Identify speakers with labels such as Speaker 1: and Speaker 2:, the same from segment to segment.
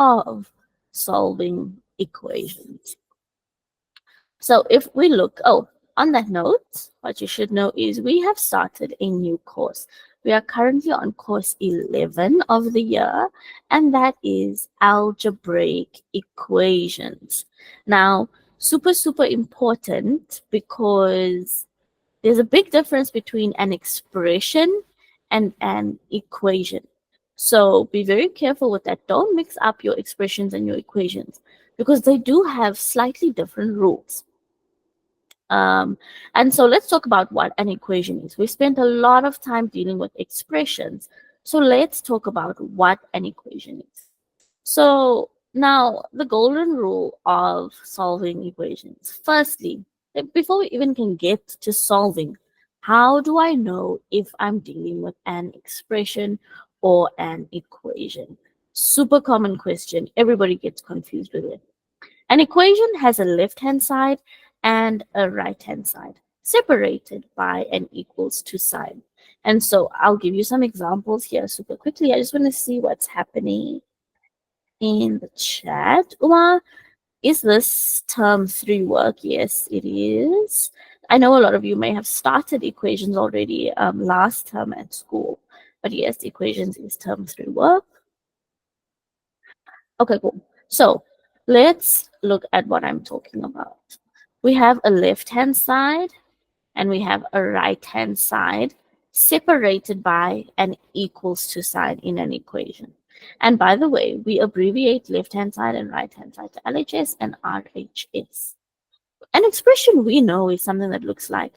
Speaker 1: of solving equations. So if we look, on that note, what you should know is we have started a new course. We are currently on course 11 of the year, and that is Algebraic Equations. Now, super, super important because there's a big difference between an expression and an equation. So be very careful with that. Don't mix up your expressions and your equations because they do have slightly different rules. And so let's talk about what an equation is. We spent a lot of time dealing with expressions. So let's talk about what an equation is. So now the golden rule of solving equations. Firstly, before we even can get to solving, how do I know if I'm dealing with an expression or an equation? Super common question. Everybody gets confused with it. An equation has a left-hand side and a right-hand side, separated by an equals to sign. And so I'll give you some examples here super quickly. I just want to see what's happening in the chat. Uma, is this term 3 work? Yes, it is. I know a lot of you may have started equations already last term at school, but yes, equations is term 3 work. Okay, cool. So let's look at what I'm talking about. We have a left-hand side and we have a right-hand side separated by an equals to sign in an equation. And by the way, we abbreviate left-hand side and right-hand side to LHS and RHS. An expression we know is something that looks like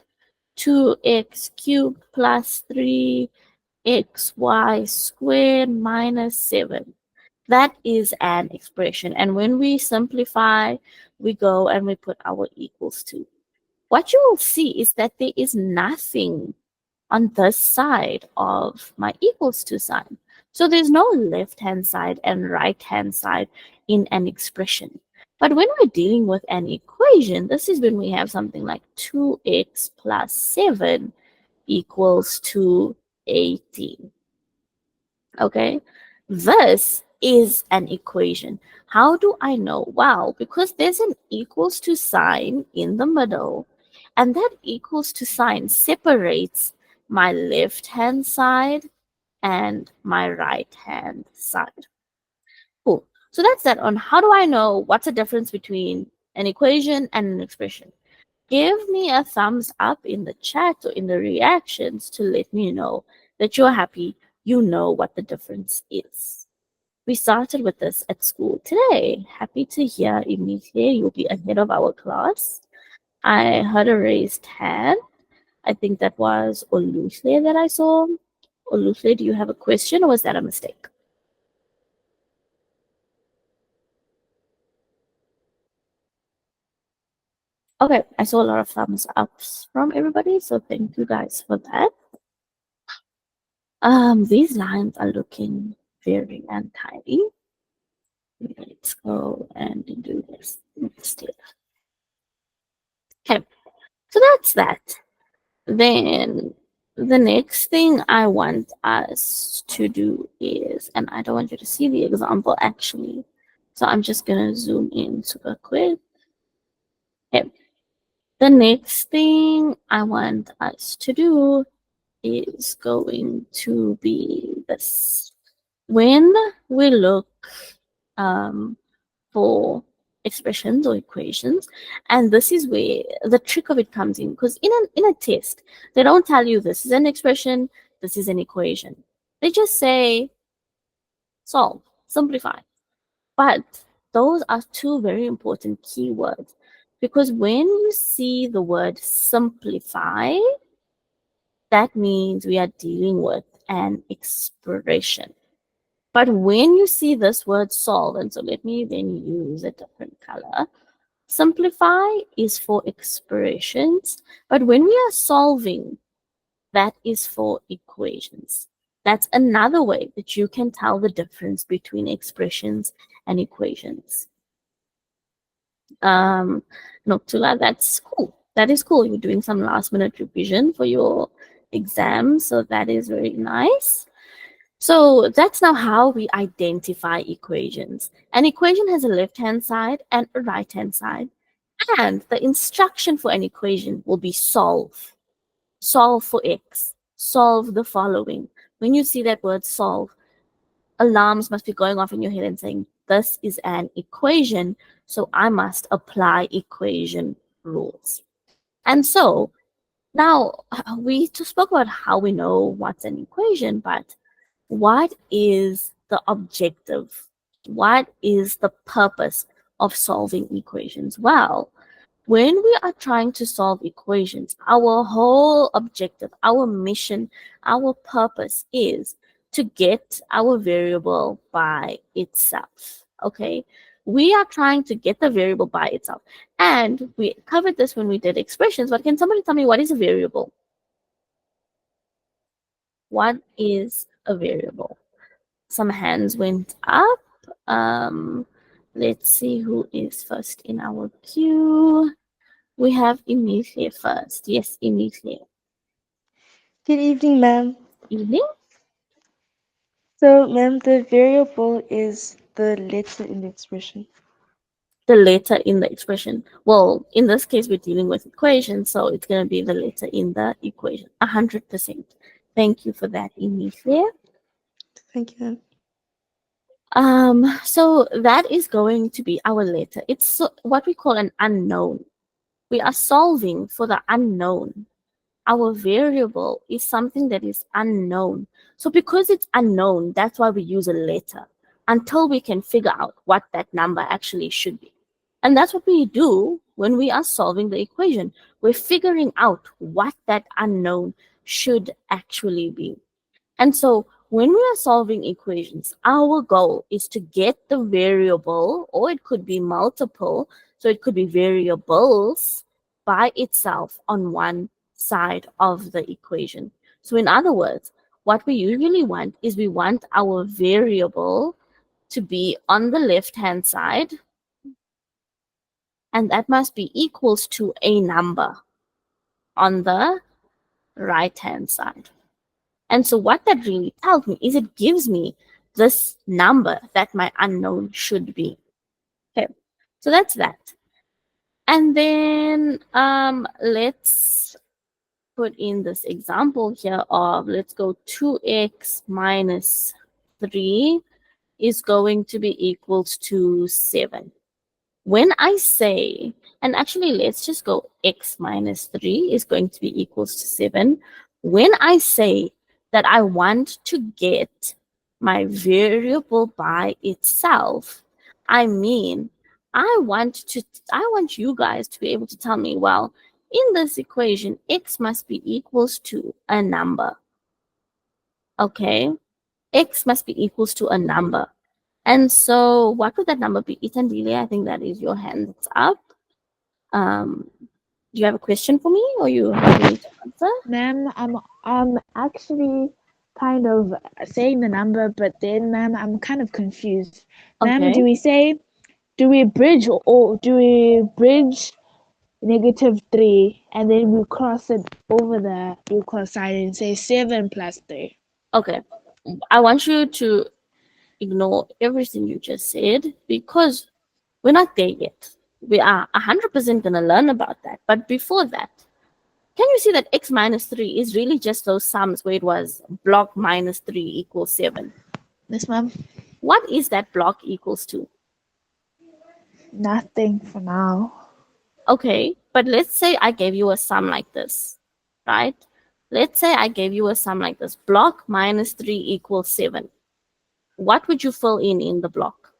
Speaker 1: 2x cubed plus 3xy squared minus 7. That is an expression. And when we simplify, we go and we put our equals to. What you will see is that there is nothing on this side of my equals to sign. So there's no left-hand side and right-hand side in an expression. But when we're dealing with an equation, this is when we have something like 2x plus 7 equals to 18. Okay, this is an equation. How do I know? Well, because there's an equals to sign in the middle, and that equals to sign separates my left-hand side and my right-hand side. Cool. So that's that on how do I know what's the difference between an equation and an expression. Give me a thumbs up in the chat or in the reactions to let me know that you're happy, you know what the difference is. We started with this at school today. Happy to hear, Emilia, you'll be ahead of our class. I heard a raised hand. I think that was Oluhle that I saw. Oluhle, do you have a question or was that a mistake? Okay, I saw a lot of thumbs ups from everybody, so thank you guys for that. These lines are looking very untidy. Let's go and do this instead. Okay, so that's that. Then the next thing I want us to do is, and I don't want you to see the example actually, so I'm just gonna zoom in super quick. Okay. The next thing I want us to do is going to be this. When we look for expressions or equations, and this is where the trick of it comes in, because in a test they don't tell you this is an expression, this is an equation. They just say solve, simplify. But those are two very important keywords, because when you see the word simplify, that means we are dealing with an expression. But when you see this word solve, and so let me then use a different color. Simplify is for expressions, but when we are solving, that is for equations. That's another way that you can tell the difference between expressions and equations. Noctula, that's cool. That is cool. You're doing some last minute revision for your exam, so that is very nice. So that's now how we identify equations. An equation has a left-hand side and a right-hand side. And the instruction for an equation will be solve. Solve for x. Solve the following. When you see that word solve, alarms must be going off in your head and saying, this is an equation, so I must apply equation rules. And so now we just spoke about how we know what's an equation, but what is the objective? What is the purpose of solving equations? Well, when we are trying to solve equations, our whole objective, our mission, our purpose is to get our variable by itself. Okay? We are trying to get the variable by itself. And we covered this when we did expressions, but can somebody tell me what is a variable? What is a variable? Some hands went up. Um, let's see who is first in our queue. We have Emil here first. Yes, Emil here.
Speaker 2: Good evening, ma'am.
Speaker 1: Evening?
Speaker 2: So, ma'am, the variable is the letter in the expression.
Speaker 1: The letter in the expression. Well, in this case, we're dealing with equations, so it's going to be the letter in the equation. 100%. Thank you for that, Emil here.
Speaker 2: Thank you, ma'am.
Speaker 1: So that is going to be our letter. It's what we call an unknown. We are solving for the unknown. Our variable is something that is unknown. So because it's unknown, that's why we use a letter until we can figure out what that number actually should be. And that's what we do when we are solving the equation. We're figuring out what that unknown should actually be. And so when we are solving equations, our goal is to get the variable, or it could be multiple, so it could be variables by itself on one side of the equation. So in other words, what we usually want is we want our variable to be on the left-hand side, and that must be equals to a number on the right-hand side. And so what that really tells me is it gives me this number that my unknown should be. Okay, so that's that. And then let's put in this example here of, let's go 2x minus 3 is going to be equals to 7. When I say, and actually let's just go x minus 3 is going to be equals to 7. When I say that I want to get my variable by itself, I mean I want you guys to be able to tell me, well, in this equation, x must be equals to a number. Okay? X must be equals to a number. And so what would that number be? Itandilia, I think that is your hands up. Do you have a question for me, or you have me to answer?
Speaker 3: Ma'am, I'm actually kind of saying the number, but then, ma'am, I'm kind of confused. Ma'am,
Speaker 1: Okay.
Speaker 3: do we bridge or do we bridge -3 and then we cross it over the equal sign and say 7 plus 3?
Speaker 1: Okay. I want you to ignore everything you just said because we're not there yet. We are 100% going to learn about that. But before that, can you see that x minus 3 is really just those sums where it was block minus 3 equals 7?
Speaker 3: Yes, ma'am.
Speaker 1: What is that block equals to?
Speaker 3: Nothing for now.
Speaker 1: Okay, but let's say I gave you a sum like this, right? Let's say I gave you a sum like this. Block minus 3 equals 7. What would you fill in the block?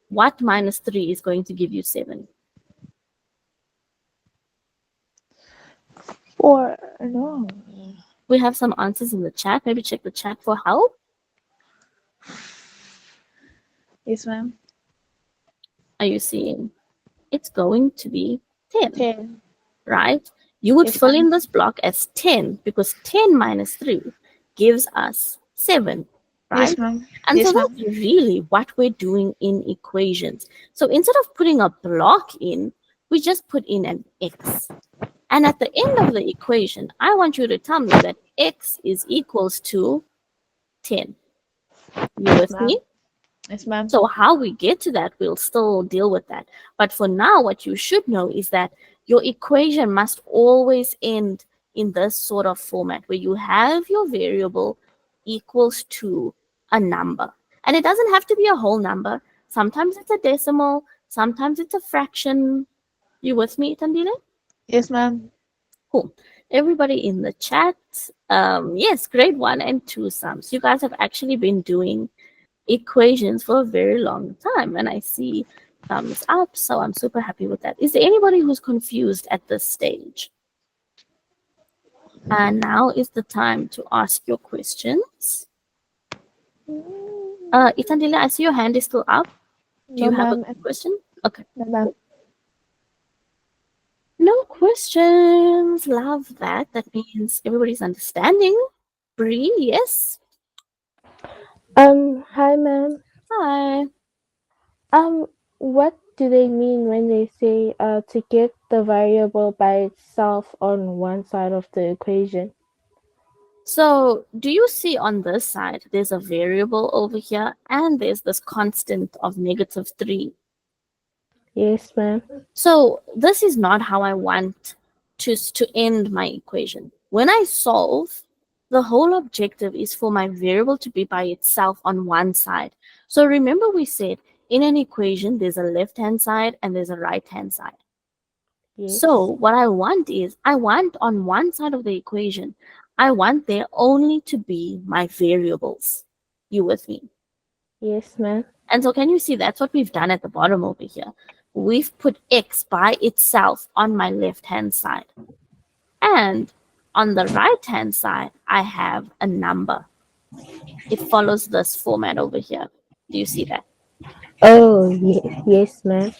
Speaker 1: What minus 3 is going to give you 7?
Speaker 3: Or no.
Speaker 1: We have some answers in the chat. Maybe check the chat for help.
Speaker 3: Yes, ma'am.
Speaker 1: Are you seeing? It's going to be 10,
Speaker 3: 10.
Speaker 1: right? You would
Speaker 3: Yes,
Speaker 1: fill in
Speaker 3: ma'am.
Speaker 1: this block as 10 because 10 minus 3 gives us 7,
Speaker 3: Yes,
Speaker 1: right?
Speaker 3: ma'am.
Speaker 1: And so
Speaker 3: Yes,
Speaker 1: that's
Speaker 3: ma'am.
Speaker 1: really what we're doing in equations. So instead of putting a block in, we just put in an x. And at the end of the equation, I want you to tell me that x is equals to 10. You
Speaker 3: Yes,
Speaker 1: with
Speaker 3: ma'am.
Speaker 1: me?
Speaker 3: Yes, ma'am.
Speaker 1: So how we get to that, we'll still deal with that. But for now, what you should know is that your equation must always end in this sort of format where you have your variable equals to a number. And it doesn't have to be a whole number. Sometimes it's a decimal, sometimes it's a fraction. You with me, Tandile?
Speaker 3: Yes, ma'am.
Speaker 1: Cool. Everybody in the chat, yes, grade 1 and 2 sums. You guys have actually been doing equations for a very long time, and I see thumbs up, so I'm super happy with that. Is there anybody who's confused at this stage? And now is the time to ask your questions. Itandila, I see your hand is still up. Do
Speaker 3: No,
Speaker 1: you have a
Speaker 3: ma'am.
Speaker 1: question? Okay.
Speaker 3: No, ma'am.
Speaker 1: No questions. Love that. That means everybody's understanding. Bree, yes.
Speaker 2: Hi, ma'am.
Speaker 1: Hi.
Speaker 2: What do they mean when they say to get the variable by itself on one side of the equation?
Speaker 1: So, do you see on this side, there's a variable over here, and there's this constant of -3.
Speaker 2: Yes, ma'am.
Speaker 1: So, this is not how I want to end my equation. When I solve, the whole objective is for my variable to be by itself on one side. So, remember we said in an equation, there's a left-hand side and there's a right-hand side. So
Speaker 2: Yes.
Speaker 1: what I want is, I want on one side of the equation, I want there only to be my variables. You with me?
Speaker 2: Yes, ma'am.
Speaker 1: And so can you see that's what we've done at the bottom over here? We've put x by itself on my left-hand side. And on the right-hand side, I have a number. It follows this format over here. Do you see that?
Speaker 2: Oh, yes, ma'am.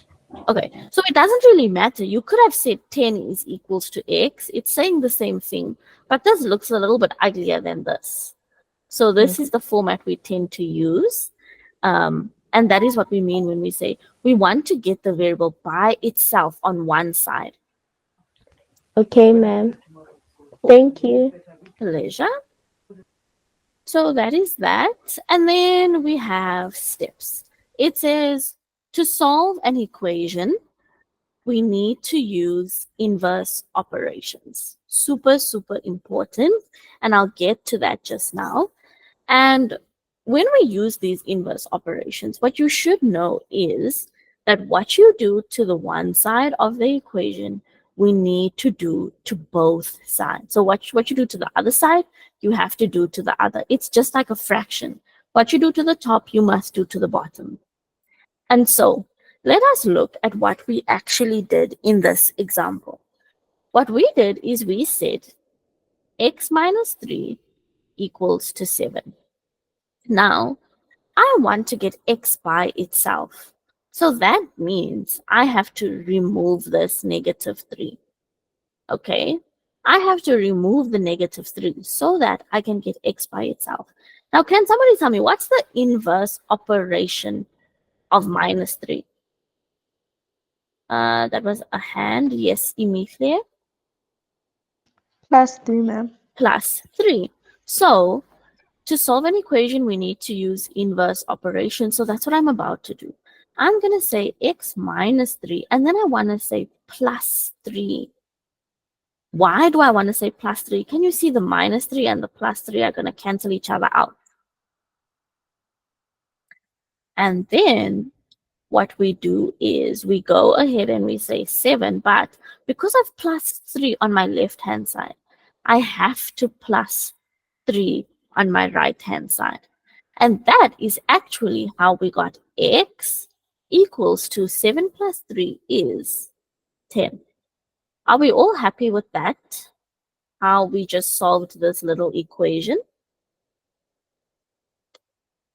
Speaker 1: Okay, so it doesn't really matter. You could have said 10 is equals to x. It's saying the same thing, but this looks a little bit uglier than this. So this is
Speaker 2: Okay.
Speaker 1: the format we tend to use. And that is what we mean when we say we want to get the variable by itself on one side.
Speaker 2: Okay, ma'am. Thank you.
Speaker 1: Pleasure. So that is that. And then we have steps. It says to solve an equation, we need to use inverse operations. Super, super important. And I'll get to that just now. And when we use these inverse operations, what you should know is that what you do to the one side of the equation, we need to do to both sides. So what you do to the other side, you have to do to the other. It's just like a fraction. What you do to the top, you must do to the bottom. And so let us look at what we actually did in this example. What we did is we said x minus 3 equals to 7. Now, I want to get x by itself. So that means I have to remove this -3. Okay? I have to remove the -3 so that I can get x by itself. Now, can somebody tell me what's the inverse operation of -3? That was a hand. Yes, immediately.
Speaker 2: +3, ma'am.
Speaker 1: +3. So to solve an equation, we need to use inverse operation. So that's what I'm about to do. I'm going to say x minus 3, and then I want to say plus 3. Why do I want to say plus 3? Can you see the -3 and the +3 are going to cancel each other out? And then what we do is we go ahead and we say 7, but because I've +3 on my left-hand side, I have to +3 on my right-hand side. And that is actually how we got x equals to 7 plus 3 is 10. Are we all happy with that? How we just solved this little equation?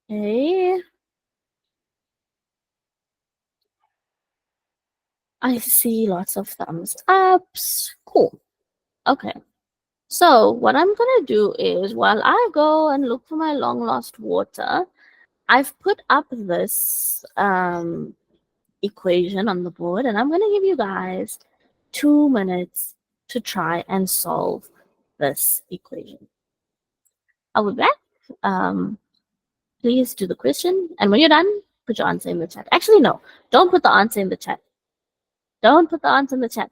Speaker 1: Okay. I see lots of thumbs ups. Cool. Okay. So what I'm going to do is while I go and look for my long lost water, I've put up this equation on the board, and I'm going to give you guys 2 minutes to try and solve this equation. I'll be back. Please do the question, and when you're done, put your answer in the chat. Actually, no, don't put the answer in the chat. Don't put the answer in the chat.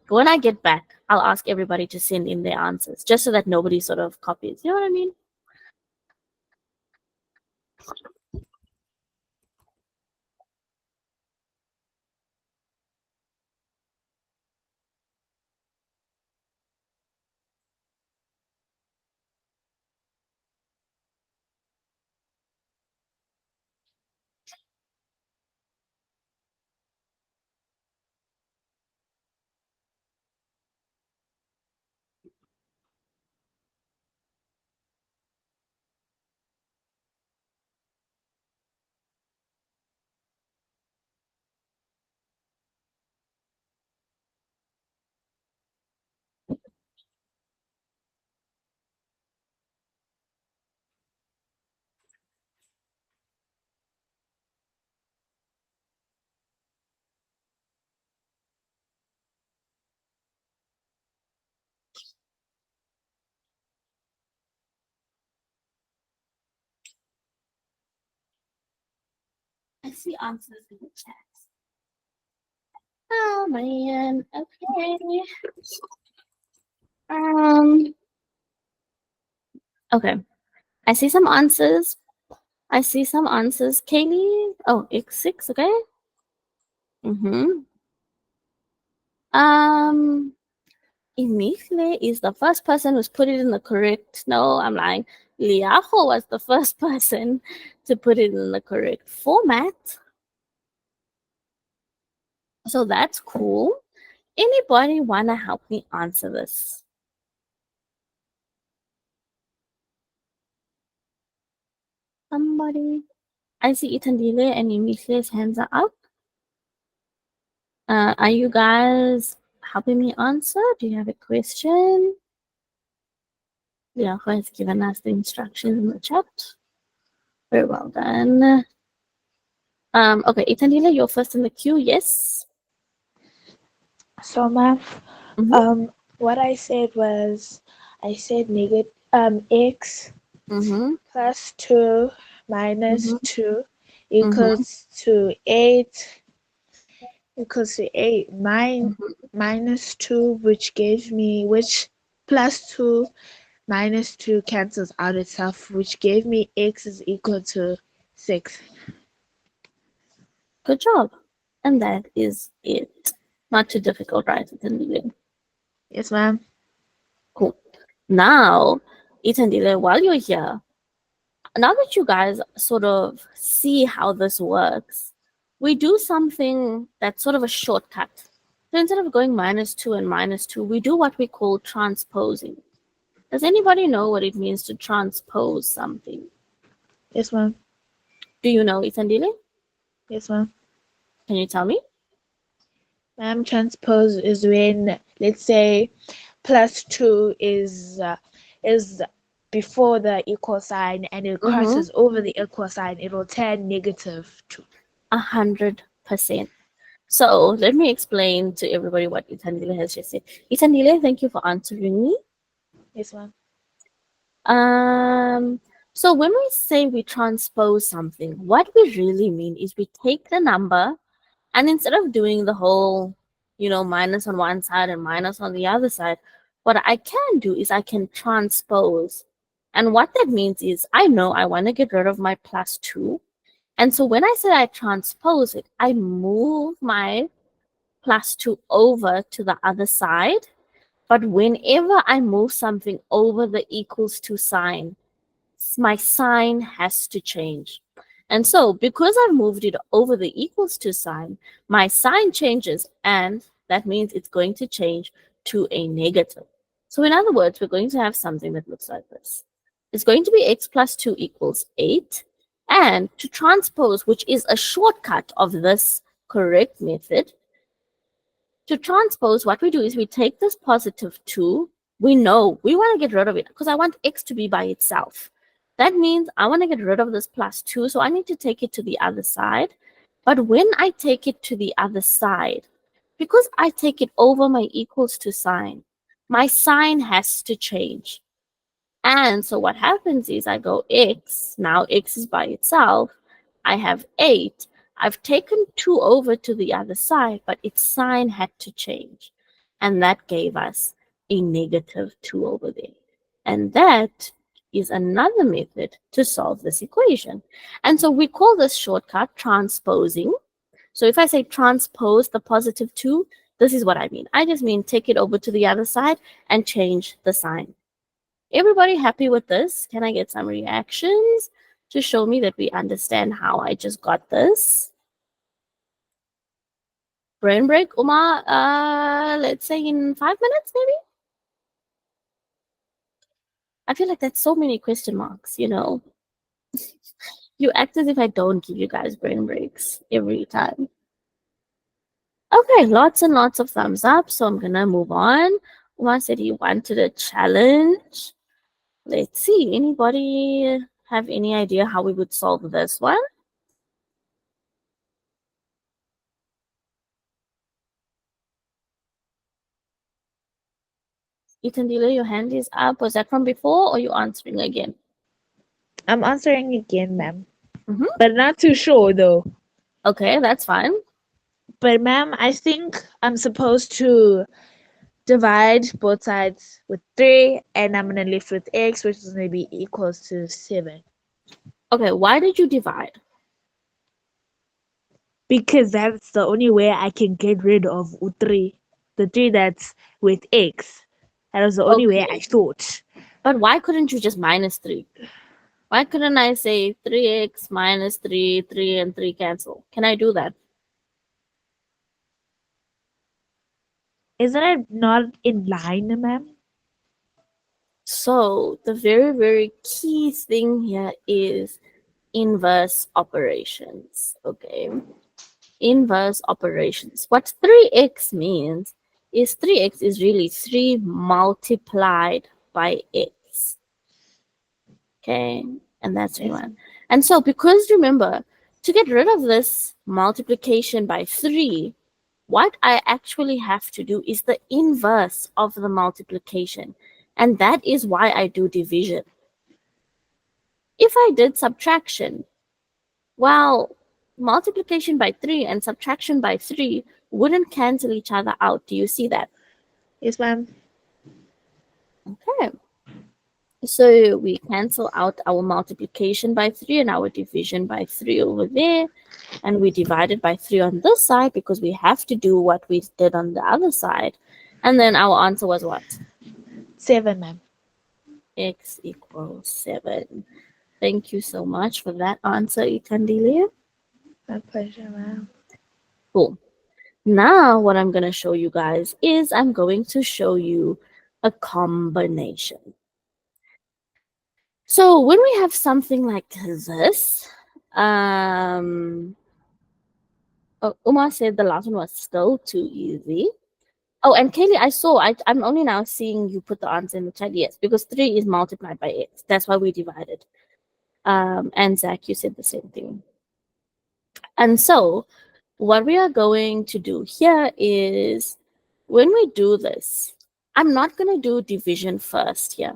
Speaker 1: When I get back, I'll ask everybody to send in their answers, just so that nobody sort of copies. You know what I mean? I see answers in the chat. Oh man. Okay. Okay. I see some answers. Kaylee. Oh, X6. Okay. Imifle is the first person who's put it in the correct. No, I'm lying. Liajo was the first person to put it in the correct format. So that's cool. Anybody want to help me answer this? Somebody? I see Itandile and Imifle's hands are up. Are you guys helping me answer? Do you have a question? Liajo has given us the instructions in the chat. Very well done. Okay, Itandile, you're first in the queue. Yes.
Speaker 3: So, ma'am,
Speaker 1: Mm-hmm.
Speaker 3: what I said was, I said negative x
Speaker 1: Mm-hmm.
Speaker 3: plus 2 minus
Speaker 1: Mm-hmm.
Speaker 3: 2
Speaker 1: Mm-hmm.
Speaker 3: equals to 8
Speaker 1: Mm-hmm.
Speaker 3: minus 2, which plus 2 minus 2 cancels out itself, which gave me x is equal to 6.
Speaker 1: Good job. And that is it. Not too difficult, right? Itandile.
Speaker 3: Yes, ma'am.
Speaker 1: Cool. Now, Itandile, while you're here, now that you guys sort of see how this works, we do something that's sort of a shortcut. So instead of going -2 and -2, we do what we call transposing. Does anybody know what it means to transpose something?
Speaker 3: Yes, ma'am.
Speaker 1: Do you know, Itandile?
Speaker 3: Yes, ma'am.
Speaker 1: Can you tell me?
Speaker 3: Ma'am, transpose is when, let's say, plus 2 is before the equal sign and it
Speaker 1: Mm-hmm.
Speaker 3: crosses over the equal sign, it will turn -2.
Speaker 1: 100%. So let me explain to everybody what Itandile has just said. Itandile, thank you for answering me.
Speaker 3: Yes, ma'am.
Speaker 1: So when we say we transpose something, what we really mean is we take the number and instead of doing the whole, minus on one side and minus on the other side, what I can do is I can transpose. And what that means is I know I want to get rid of my +2. And so when I say I transpose it, I move my +2 over to the other side. But whenever I move something over the equals to sign, my sign has to change. And so because I've moved it over the equals to sign, my sign changes, and that means it's going to change to a negative. So in other words, we're going to have something that looks like this. It's going to be x plus 2 equals 8. And to transpose, which is a shortcut of this correct method, to transpose, what we do is we take this +2. We know we want to get rid of it because I want x to be by itself. That means I want to get rid of this +2, so I need to take it to the other side. But when I take it to the other side, Because I take it over my equals to sign, my sign has to change. And so what happens is I go x, now x is by itself. I have 8. I've taken 2 over to the other side, but its sign had to change. And that gave us a negative 2 over there. And that is another method to solve this equation. And so we call this shortcut transposing. So if I say transpose the positive 2, this is what I mean. I just mean take it over to the other side and change the sign. Everybody happy with this? Can I get some reactions to show me that we understand how I just got this? Brain break, Uma, let's say in 5 minutes, maybe? I feel like that's so many question marks, you know. You act as if I don't give you guys brain breaks every time. Okay, lots and lots of thumbs up, so I'm gonna move on. Uma said he wanted a challenge. Let's see, anybody have any idea how we would solve this one? Itandila, your hand is up. Was that from before or you answering again?
Speaker 3: I'm answering again, ma'am.
Speaker 1: Mhm.
Speaker 3: But not too sure though.
Speaker 1: Okay, that's fine.
Speaker 3: But ma'am, I think I'm supposed to divide both sides with 3, and I'm gonna left with x, which is gonna be equals to 7.
Speaker 1: Okay, why did you divide?
Speaker 3: Because that's the only way I can get rid of 3. The 3 that's with x. That was the only way I
Speaker 1: Okay,
Speaker 3: thought.
Speaker 1: but why couldn't you just minus 3? Why couldn't I say 3x minus 3, 3 and 3 cancel? Can I do that?
Speaker 3: Isn't it not in line, ma'am?
Speaker 1: So, the very, very key thing here is inverse operations. Okay, inverse operations. What 3x means is 3x is really 3 multiplied by x. Okay, and that's
Speaker 3: Yes.
Speaker 1: 1. And so, because remember, to get rid of this multiplication by 3, what I actually have to do is the inverse of the multiplication. And that is why I do division. If I did subtraction, well, multiplication by 3 and subtraction by 3 wouldn't cancel each other out. Do you see that?
Speaker 3: Yes, ma'am.
Speaker 1: Okay. So we cancel out our multiplication by 3 and our division by 3 over there. And we divide it by 3 on this side because we have to do what we did on the other side. And then our answer was what?
Speaker 3: 7, ma'am.
Speaker 1: X equals 7. Thank you so much for that answer, Itandile.
Speaker 3: My pleasure, ma'am.
Speaker 1: Cool. Now what I'm going to show you guys is I'm going to show you a combination. So when we have something like this, Uma said the last one was still too easy. Oh, and Kaylee, I'm only now seeing you put the answer in the chat. Yes, because 3 is multiplied by x. That's why we divided. And Zach, you said the same thing. And so what we are going to do here is when we do this, I'm not going to do division first here.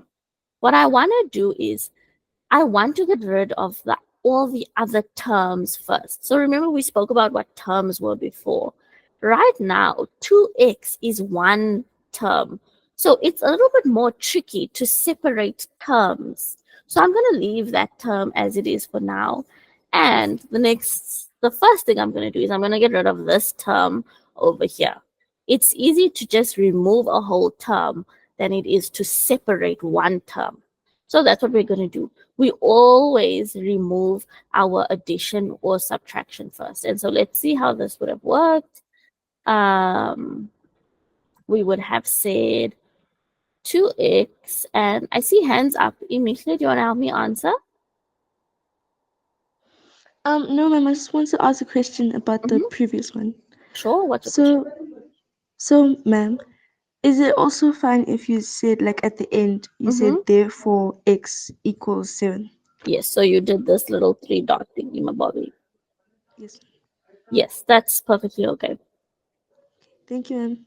Speaker 1: What I want to do is I want to get rid of all the other terms first. So remember we spoke about what terms were before. Right now, 2x is one term. So it's a little bit more tricky to separate terms. So I'm going to leave that term as it is for now. And the first thing I'm going to do is I'm going to get rid of this term over here. It's easy to just remove a whole term than it is to separate one term. So that's what we're going to do. We always remove our addition or subtraction first. And so let's see how this would have worked. We would have said 2x, and I see hands up. Emilia, do you want to help me answer?
Speaker 4: No, ma'am, I just want to ask a question about the
Speaker 1: Mhm.
Speaker 4: previous one.
Speaker 1: Sure, what's your question?
Speaker 4: So, ma'am, is it also fine if you said, like at the end, you said therefore x equals 7?
Speaker 1: Yes, so you did this little 3 dot thingy, my Bobby.
Speaker 4: Yes.
Speaker 1: Yes, that's perfectly okay.
Speaker 4: Thank you, ma'am.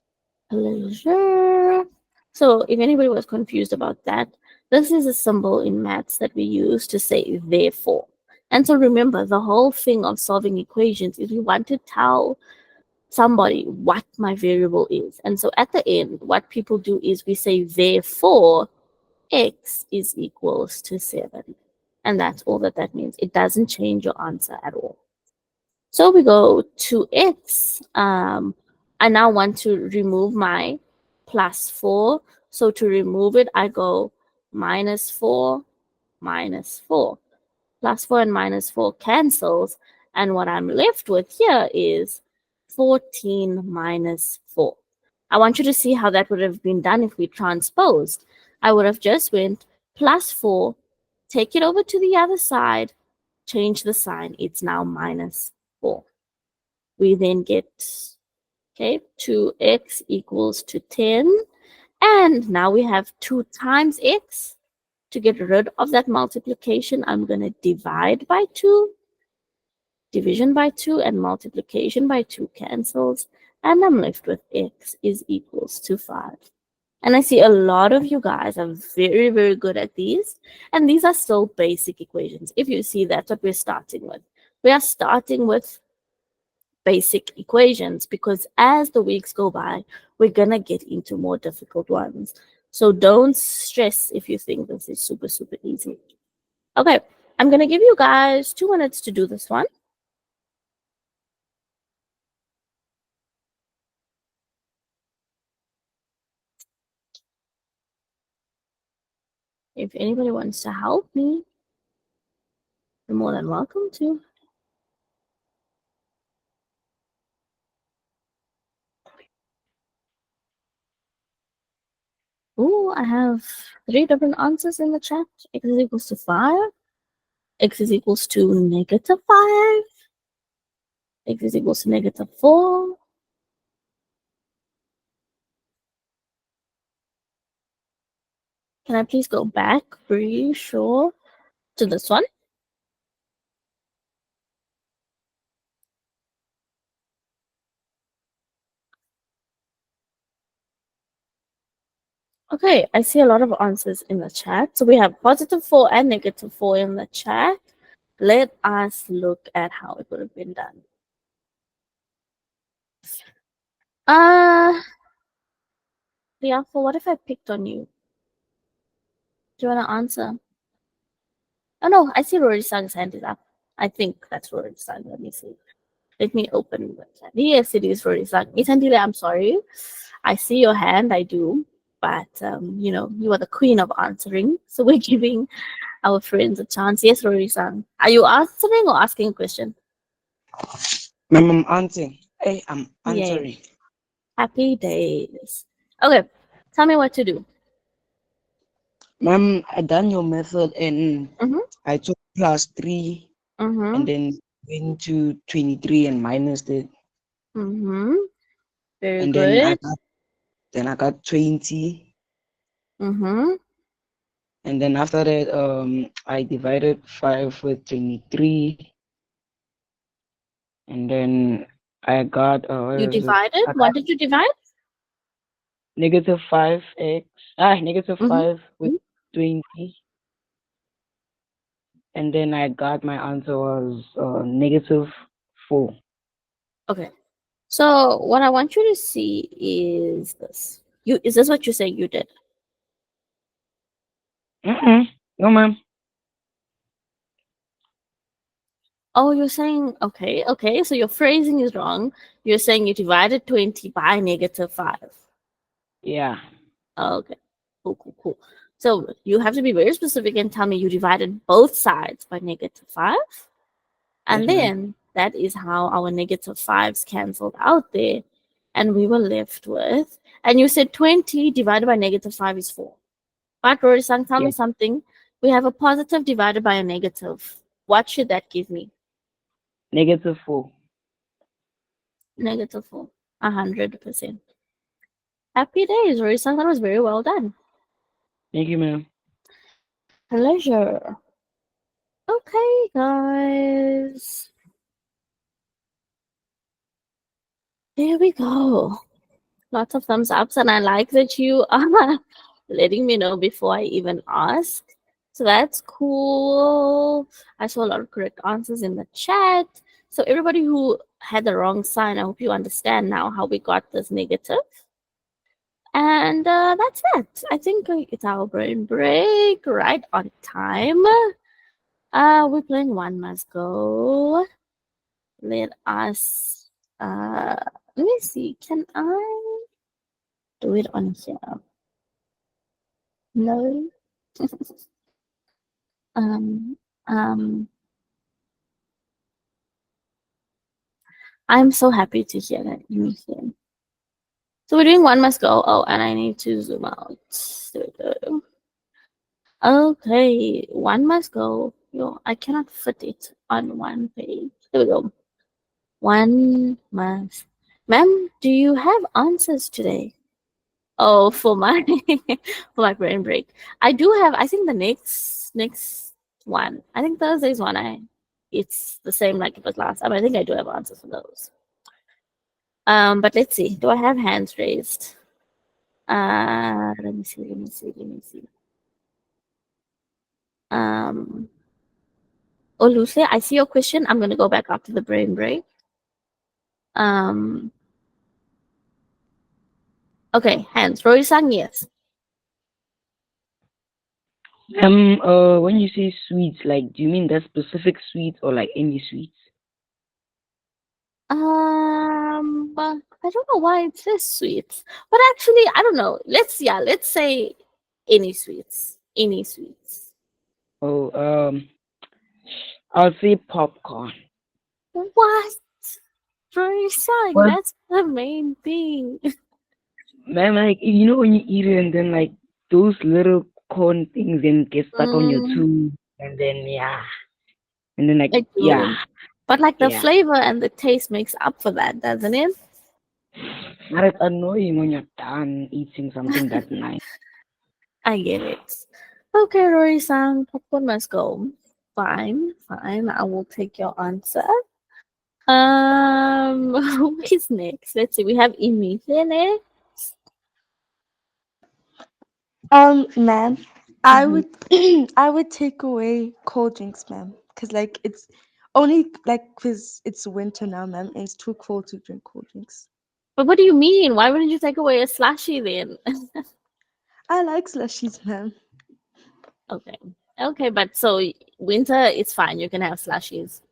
Speaker 1: Pleasure. So, if anybody was confused about that, this is a symbol in maths that we use to say therefore. And so, remember, the whole thing of solving equations is we want to tell somebody what my variable is. And so, at the end, what people do is we say therefore x is equals to 7. And that's all that that means. It doesn't change your answer at all. So we go to x. I now want to remove my plus 4. So to remove it, I go minus 4, minus 4. Plus 4 and minus 4 cancels. And what I'm left with here is 14 minus 4. I want you to see how that would have been done if we transposed. I would have just went plus 4, take it over to the other side, change the sign. It's now minus 4. We then get, okay, 2x equals to 10. And now we have 2 times x. To get rid of that multiplication, I'm going to divide by 2. Division by 2 and multiplication by 2 cancels. And I'm left with x is equals to 5. And I see a lot of you guys are very, very good at these. And these are still basic equations. If you see, that's what we're starting with. We are starting with basic equations because as the weeks go by, we're going to get into more difficult ones. So don't stress if you think this is super, super easy. Okay, I'm going to give you guys 2 minutes to do this one. If anybody wants to help me, you're more than welcome to. Oh, I have 3 different answers in the chat. X is equals to 5. X is equals to negative 5. X is equals to negative 4. Can I please go back, pretty sure, to this one? Okay, I see a lot of answers in the chat. So we have positive 4 and negative 4 in the chat. Let us look at how it would have been done. Yeah, for what if I picked on you? Do you want to answer? Oh no, I see Rory Sang's hand is up. I think that's Rory Sang. Let me see. Let me open the chat. Yes, it is Rory Sang. Isandile, I'm sorry. I see your hand, I do. But you know, you are the queen of answering. So we're giving our friends a chance. Yes, Rory Sang. Are you answering or asking a question?
Speaker 5: Ma'am, I'm answering. Hey, I'm
Speaker 1: Yay.
Speaker 5: answering.
Speaker 1: Happy days. Okay, tell me what to do.
Speaker 5: Ma'am, I done your method and I took plus 3 and then went to 23 and minus it.
Speaker 1: Very
Speaker 5: And
Speaker 1: good.
Speaker 5: then I got 20.
Speaker 1: Mm-hmm.
Speaker 5: And then after that, I divided 5 with 23. And then I got
Speaker 1: You divided? What did you divide?
Speaker 5: negative 5x. Negative 5 with 20. And then I got my answer was negative 4.
Speaker 1: Okay. So what I want you to see is this. Is this what you're saying you did?
Speaker 5: No, ma'am.
Speaker 1: Oh, you're saying okay. So your phrasing is wrong. You're saying you divided 20 by negative 5.
Speaker 5: Yeah.
Speaker 1: Okay. Cool. So you have to be very specific and tell me you divided both sides by negative 5. And
Speaker 5: Yes,
Speaker 1: then that is how our negative 5s canceled out there. And we were left with, and you said 20 divided by negative 5 is 4. But Rory-san, tell me something. We have a positive divided by a negative. What should that give me?
Speaker 5: Negative 4.
Speaker 1: Negative 4. 100%. Happy days, Rory-san. That was very well done.
Speaker 5: Thank you, ma'am.
Speaker 1: Pleasure. Okay, guys. Here we go. Lots of thumbs ups, and I like that you are letting me know before I even ask. So that's cool. I saw a lot of correct answers in the chat. So everybody who had the wrong sign, I hope you understand now how we got this negative. And that's it. I think it's our brain break right on time. We're playing One Must Go. Let us let me see. Can I do it on here? No. um um I'm so happy to hear that. Let me see. So we're doing One Must Go. Oh, and I need to zoom out. There we go. Okay, One Must Go. Yo, I cannot fit it on one page. There we go. One must. Ma'am, do you have answers today? Oh, for my for my brain break. I do have. I think the next one. I think Thursday's one. It's the same like it was last time. I think I do have answers for those. But let's see. Do I have hands raised? Let me see. Let me see. Let me see. Oh, Lucy, I see your question. I'm gonna go back after the brain break. Okay, hands. Roy-san, yes.
Speaker 5: When you say sweets, like, do you mean that specific sweets or like any sweets?
Speaker 1: I don't know why it says sweets, but actually, I don't know. Let's say any sweets. Any sweets.
Speaker 5: Oh, I'll say popcorn.
Speaker 1: What? Roy-san,
Speaker 5: What?
Speaker 1: that's the main thing.
Speaker 5: Man, like, you know when you eat it and then like those little corn things then get stuck on your tooth and then yeah. And then like
Speaker 1: I
Speaker 5: yeah.
Speaker 1: do. But like the
Speaker 5: Yeah.
Speaker 1: flavor and the taste makes up for that, doesn't it?
Speaker 5: But it's annoying when you're done eating something that nice.
Speaker 1: I get it. Okay, Rory-san, popcorn must go. Fine, fine. I will take your answer. Who is next? Let's see. We have Emile.
Speaker 4: Ma'am, I would I would take away cold drinks, ma'am, because like it's only like because it's winter now, ma'am, and it's too cold to drink cold drinks.
Speaker 1: But what do you mean? Why wouldn't you take away a slushy then?
Speaker 4: I like slushies, ma'am.
Speaker 1: Okay. Okay, but so winter, it's fine. You can have slushies.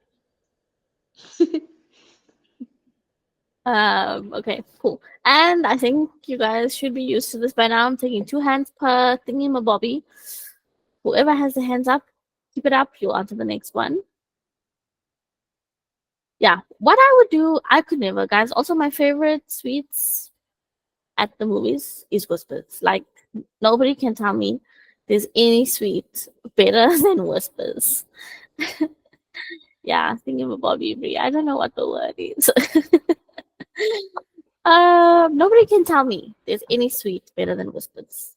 Speaker 1: Okay, cool. And I think you guys should be used to this by now. I'm taking 2 hands per thingy-ma-bobby. Whoever has the hands up, keep it up. You'll answer the next one. Yeah, what I would do, I could never, guys. Also, my favorite sweets at the movies is Whispers. Like, nobody can tell me there's any sweet better than Whispers. Yeah, thingy-ma-bobby. I don't know what the word is. Nobody can tell me there's any sweet better than Whispers.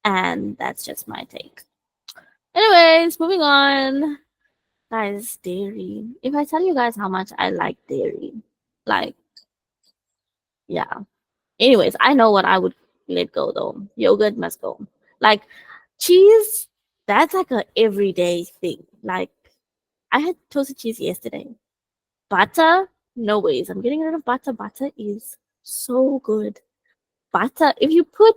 Speaker 1: And that's just my take. Anyways, moving on. Guys, dairy. If I tell you guys how much I like dairy, like, yeah. Anyways, I know what I would let go though. Yogurt must go. Like, cheese, that's like a everyday thing. Like, I had toasted cheese yesterday. Butter, no ways. I'm getting rid of butter. Butter is so good. Butter, if you put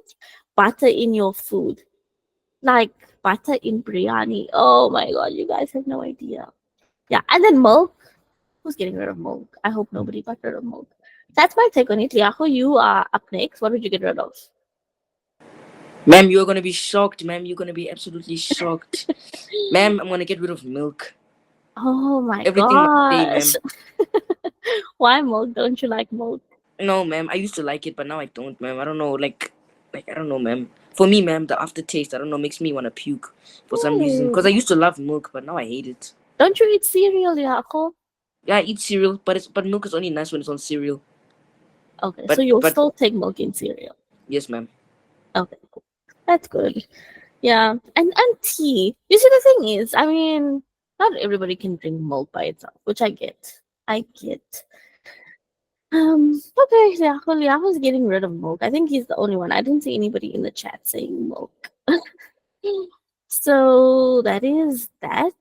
Speaker 1: butter in your food, like butter in biryani, oh my god, you guys have no idea. Yeah, and then milk. Who's getting rid of milk? I hope nobody got rid of milk. That's my take on it. Liaho, you are up next. What would you get rid of?
Speaker 6: Ma'am, you're gonna be shocked. Ma'am, you're gonna be absolutely shocked. Ma'am, I'm gonna get rid of milk.
Speaker 1: Oh my
Speaker 6: Everything must stay,
Speaker 1: gosh.
Speaker 6: ma'am.
Speaker 1: Why milk? Don't you like milk?
Speaker 6: No, ma'am. I used to like it, but now I don't, ma'am. I don't know, like I don't know, ma'am. For me, ma'am, the aftertaste, I don't know, makes me wanna puke for some reason. Cause I used to love milk, but now I hate it.
Speaker 1: Don't you eat cereal, Liaho?
Speaker 6: Yeah, I eat cereal, but milk is only nice when it's on cereal.
Speaker 1: Okay, so you'll still take milk in cereal.
Speaker 6: Yes, ma'am.
Speaker 1: Okay, cool. That's good. Yeah, and tea. You see, the thing is, I mean, not everybody can drink milk by itself, which I get. I get. Okay, Liaho's getting rid of milk. I think he's the only one. I didn't see anybody in the chat saying milk. So that is that.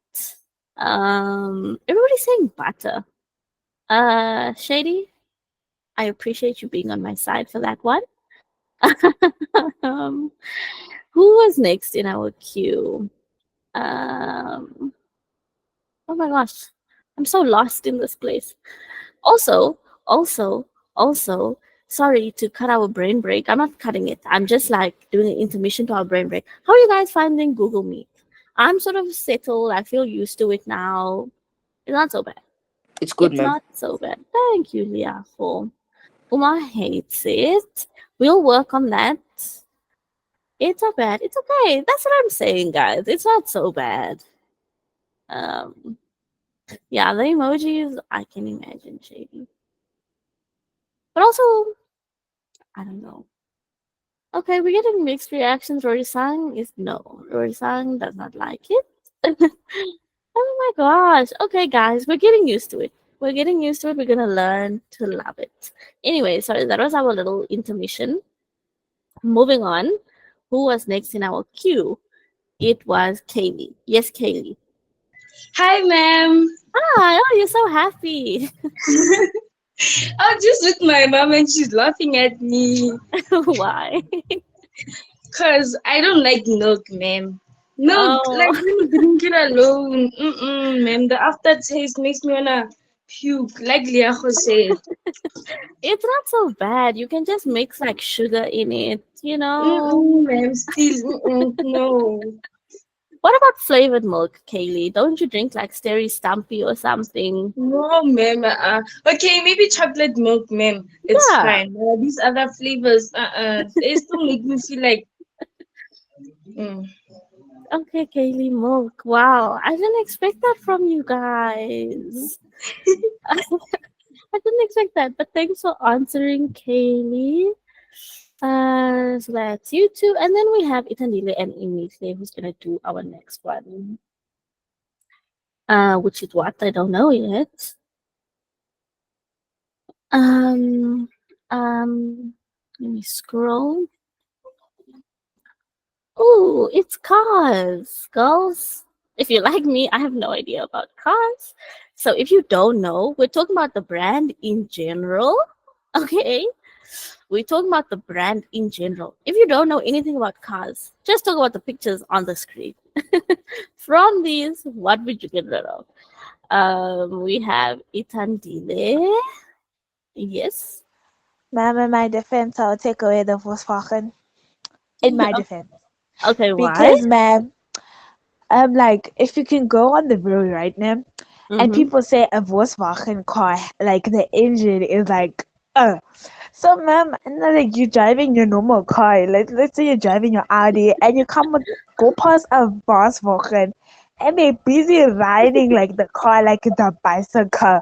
Speaker 1: Everybody's saying butter. Shady, I appreciate you being on my side for that one. um, who was next in our queue? Um, oh my gosh, I'm so lost in this place. Also, also, also, sorry to cut our brain break. I'm not cutting it. I'm just like doing an intermission to our brain break. How are you guys finding Google Meet? I'm sort of settled. I feel used to it now. It's not so bad.
Speaker 6: It's good,
Speaker 1: It's
Speaker 6: ma'am.
Speaker 1: not so bad. Thank you, Leah. For Uma hates it. We'll work on that. It's not bad. It's okay. That's what I'm saying, guys. It's not so bad. Um, yeah, the emojis I can imagine shady, but also I don't know. Okay, we're getting mixed reactions. Rory-san is no. Rory-san does not like it. Oh my gosh. Okay, guys, we're getting used to it. We're getting used to it. We're gonna learn to love it. Anyway, sorry, that was our little intermission. Moving on. Who was next in our queue? It was Kaylee. Yes, Kaylee.
Speaker 7: Hi, ma'am.
Speaker 1: Hi, oh, you're so happy.
Speaker 7: I'm just with my mom and she's laughing at me
Speaker 1: Why?
Speaker 7: because I don't like milk, ma'am. Milk, like
Speaker 1: Oh,
Speaker 7: when you drink it alone, ma'am, the aftertaste makes me wanna puke, like Liacho said.
Speaker 1: it's not so bad. You can just mix like sugar in it, you know.
Speaker 7: Ma'am, still, no.
Speaker 1: What about flavored milk, Kaylee? Don't you drink like Steri Stumpy or something?
Speaker 7: No, ma'am. Okay, maybe chocolate milk, ma'am. It's
Speaker 1: Yeah.
Speaker 7: fine. These other flavors, they still make me feel like. Mm.
Speaker 1: Okay, Kaylee milk. Wow. I didn't expect that from you guys. I didn't expect that, but thanks for answering, Kaylee. So that's you two. And then we have Itandile and Emile who's gonna do our next one. Which is what? I don't know yet. Um let me scroll. Oh, it's cars. Girls, if you're like me, I have no idea about cars. So if you don't know, we're talking about the brand in general. Okay? We're talking about the brand in general. If you don't know anything about cars, just talk about the pictures on the screen. From these, what would you get rid of? We have Itandile. Yes.
Speaker 3: Ma'am, in my defense, I'll take away the Volkswagen. In my defense.
Speaker 1: Okay, why?
Speaker 3: Because, ma'am, like, if you can go on the road right now, and
Speaker 1: Mm-hmm.
Speaker 3: people say a Volkswagen car, like, the engine is like, So, ma'am, and then, like, you're driving your normal car. Like, let's say you're driving your Audi, and you go past a Volkswagen, and they're busy riding, like, the car like it's a bicycle.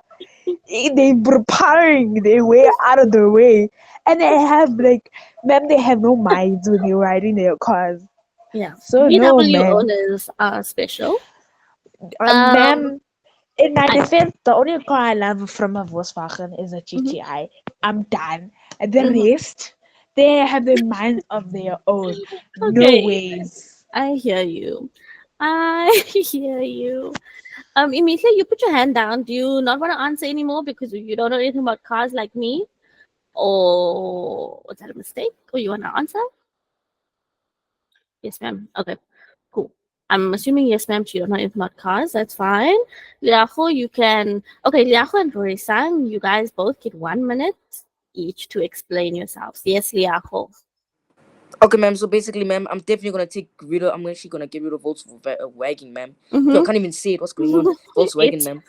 Speaker 3: They're powering their way out of the way, and they have like, ma'am, they have no minds when they're riding their cars.
Speaker 1: Yeah.
Speaker 3: So no,
Speaker 1: VW
Speaker 3: ma'am.
Speaker 1: owners are special.
Speaker 3: Ma'am, in my
Speaker 1: I,
Speaker 3: defense, the only car I love from a Volkswagen is a
Speaker 1: mhm,
Speaker 3: GTI. I'm done. And the
Speaker 1: mhm.
Speaker 3: rest, they have their minds of their own. No
Speaker 1: Okay,
Speaker 3: ways.
Speaker 1: I hear you. I hear you. Immediately you put your hand down. Do you not want to answer anymore because you don't know anything about cars like me? Or was that a mistake? Or you want to answer? Yes, ma'am. Okay, cool. I'm assuming yes, ma'am. You don't know anything about cars. That's fine. Liaho, you can. Okay, Liaho and Rory-san, you guys both get 1 minute each to explain yourselves. Yes, Liaho.
Speaker 6: Okay, ma'am. So basically, ma'am, I'm definitely gonna take rid of. I'm actually gonna get rid of Volkswagen, ma'am. Yo, I
Speaker 1: Mm-hmm.
Speaker 6: can't even say it. What's going on? Volkswagen,
Speaker 1: It's
Speaker 6: ma'am.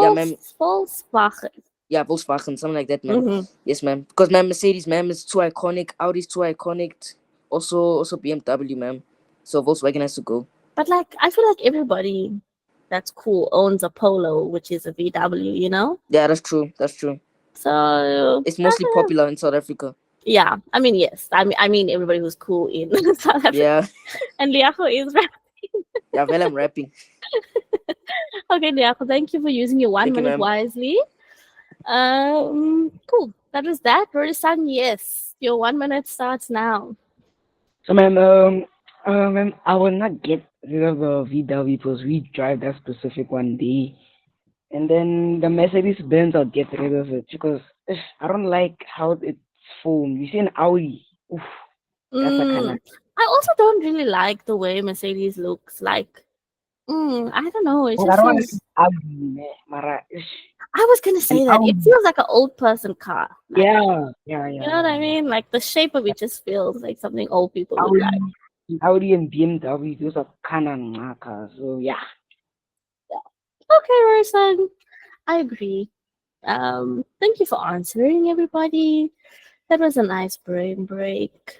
Speaker 6: Yeah, ma'am.
Speaker 1: Volkswagen.
Speaker 6: Yeah, Volkswagen, something like that, ma'am.
Speaker 1: Mm-hmm.
Speaker 6: Yes, ma'am. Because ma'am, Mercedes, ma'am, is too iconic. Audi's too iconic. Also BMW, ma'am. So Volkswagen has to go.
Speaker 1: But like, I feel like everybody that's cool owns a Polo, which is a VW. You know.
Speaker 6: Yeah, that's true. That's true.
Speaker 1: So
Speaker 6: It's mostly popular in South Africa.
Speaker 1: yeah, I mean yes, I mean everybody who's cool in South Africa,
Speaker 6: Yeah,
Speaker 1: and Liaho is right.
Speaker 6: yeah. Well, I'm rapping.
Speaker 1: Okay, Liaho, thank you for using your one
Speaker 6: Thank you,
Speaker 1: minute
Speaker 6: ma'am.
Speaker 1: wisely. Cool. That was that. Rorisan, yes. Your 1 minute starts now.
Speaker 5: So, ma'am, I will not get rid of the VW because we drive that specific one day. And then the Mercedes Benz, I'll get rid of it because I don't like how it's formed. You see an Audi, oof, that's a kind of.
Speaker 1: I also don't really like the way Mercedes looks. Like, I don't know. It
Speaker 5: But I
Speaker 1: just
Speaker 5: don't want to
Speaker 1: feels.
Speaker 5: see Audi, man. Mara,
Speaker 1: I was gonna
Speaker 5: an
Speaker 1: say that it
Speaker 5: Audi.
Speaker 1: feels like an old person car. Like,
Speaker 5: Yeah, yeah,
Speaker 1: you
Speaker 5: yeah,
Speaker 1: know what I
Speaker 5: yeah, yeah.
Speaker 1: mean? Like the shape of it just feels like something old people would
Speaker 5: Audi,
Speaker 1: like.
Speaker 5: Audi and BMW, those are kind of cars. So yeah,
Speaker 1: Okay, Rorisan, I agree. Thank you for answering, everybody. That was a nice brain break.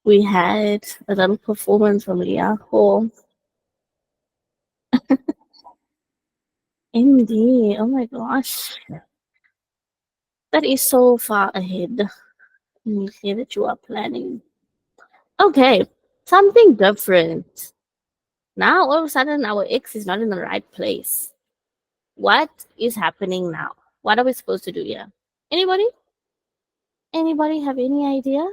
Speaker 1: We had a little performance from Liako. MD, oh my gosh. That is so far ahead. Let me see that you are planning. Okay, something different. Now all of a sudden our X is not in the right place. What is happening now? What are we supposed to do here? Anybody? Anybody have any idea?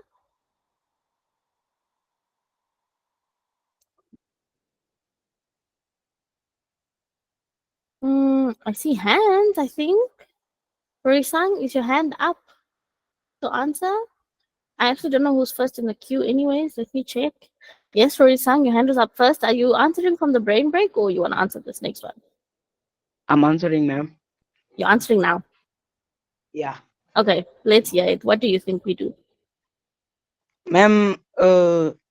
Speaker 1: I see hands, I think. Rorisang, is your hand up to answer? I actually don't know who's first in the queue anyways. Let me check. Yes, Rorisang, your hand was up first. Are you answering from the brain break or you want to answer this next one?
Speaker 5: I'm answering, ma'am.
Speaker 1: You're answering now.
Speaker 5: Yeah,
Speaker 1: Okay, let's hear it. What do you think we do?
Speaker 5: ma'am.